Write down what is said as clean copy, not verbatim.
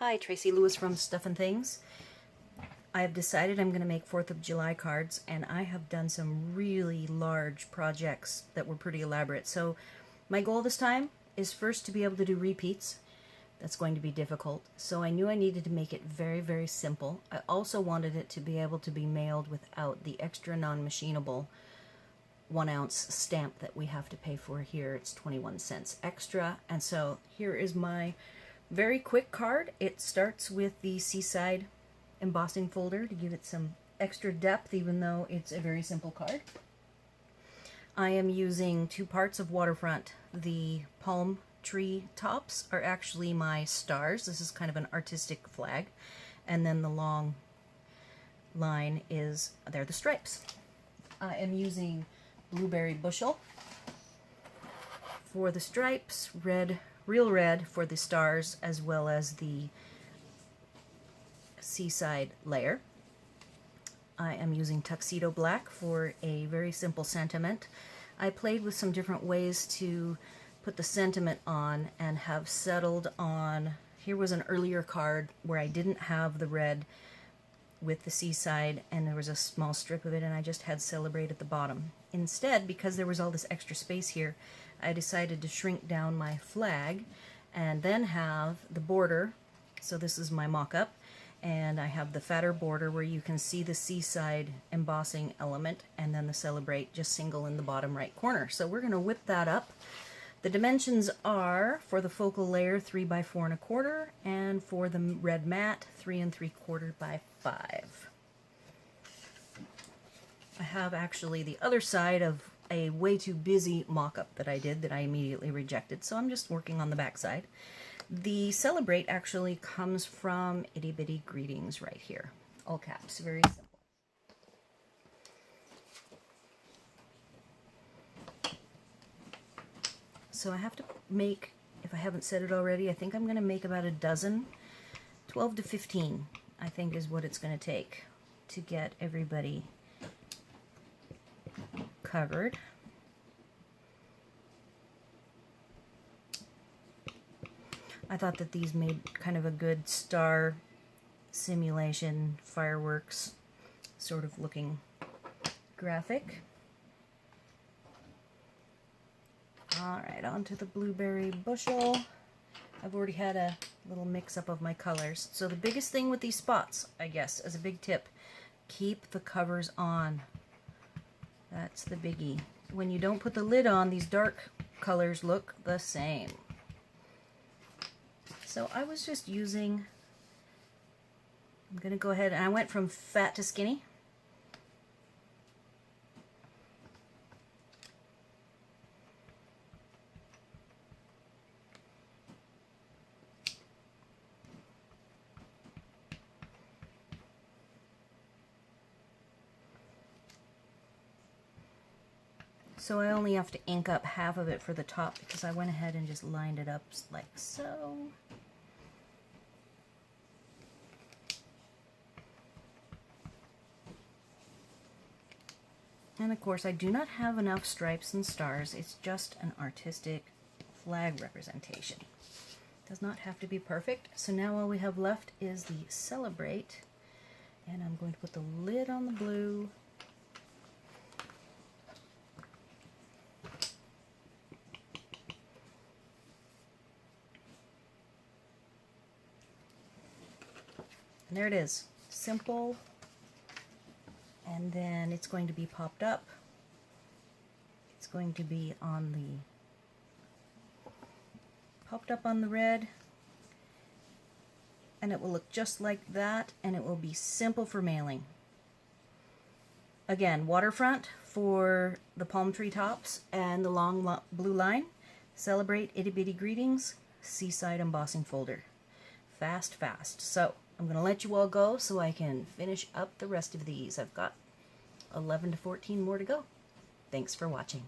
Hi, Tracy Lewis from Stuff and Things. I have decided I'm going to make 4th of July cards, and I have done some really large projects that were pretty elaborate. So my goal this time is first to be able to do repeats. That's going to be difficult. So I knew I needed to make it very, very simple. I also wanted it to be able to be mailed without the extra non-machinable 1-ounce stamp that we have to pay for here. It's 21 cents extra. And so here is my very quick card. It starts with the Seaside embossing folder to give it some extra depth, even though it's a very simple card. I am using 2 parts of Waterfront. The palm tree tops are actually my stars. This is kind of an artistic flag. And then the long line is, they're the stripes. I am using blueberry bushel for the stripes, real red for the stars, as well as the Seaside layer. I am using tuxedo black for a very simple sentiment. I played with some different ways to put the sentiment on and have settled on, here was an earlier card where I didn't have the red with the Seaside and there was a small strip of it and I just had celebrate at the bottom. Instead, because there was all this extra space here, I decided to shrink down my flag and then have the border. So this is my mock-up, and I have the fatter border where you can see the Seaside embossing element and then the celebrate just single in the bottom right corner. So we're going to whip that up. The dimensions are, for the focal layer, 3 by 4 1/4, and for the red matte, 3 3/4 by 5. I have actually the other side of a way too busy mock-up that I did that I immediately rejected, so I'm just working on the back side. The celebrate actually comes from Itty Bitty Greetings right here. All caps, very simple. So I have to make, if I haven't said it already, I think I'm going to make about a dozen. 12 to 15, I think, is what it's going to take to get everybody covered. I thought that these made kind of a good star simulation, fireworks sort of looking graphic. Alright, on to the blueberry bushel. I've already had a little mix-up of my colors. So the biggest thing with these spots, I guess, as a big tip, keep the covers on. That's the biggie. When you don't put the lid on, these dark colors look the same. So I was just using, I'm going to go ahead, and I went from fat to skinny. So I only have to ink up half of it for the top because I went ahead and just lined it up like so. And of course I do not have enough stripes and stars. It's just an artistic flag representation. It does not have to be perfect. So now all we have left is the celebrate. And I'm going to put the lid on the blue. And there it is, simple, and then it's going to be popped up. It's going to be on the, popped up on the red, and it will look just like that, and it will be simple for mailing. Again, Waterfront for the palm tree tops and the long blue line. Celebrate, Itty Bitty Greetings, Seaside embossing folder. Fast, fast. So I'm going to let you all go so I can finish up the rest of these. I've got 11 to 14 more to go. Thanks for watching.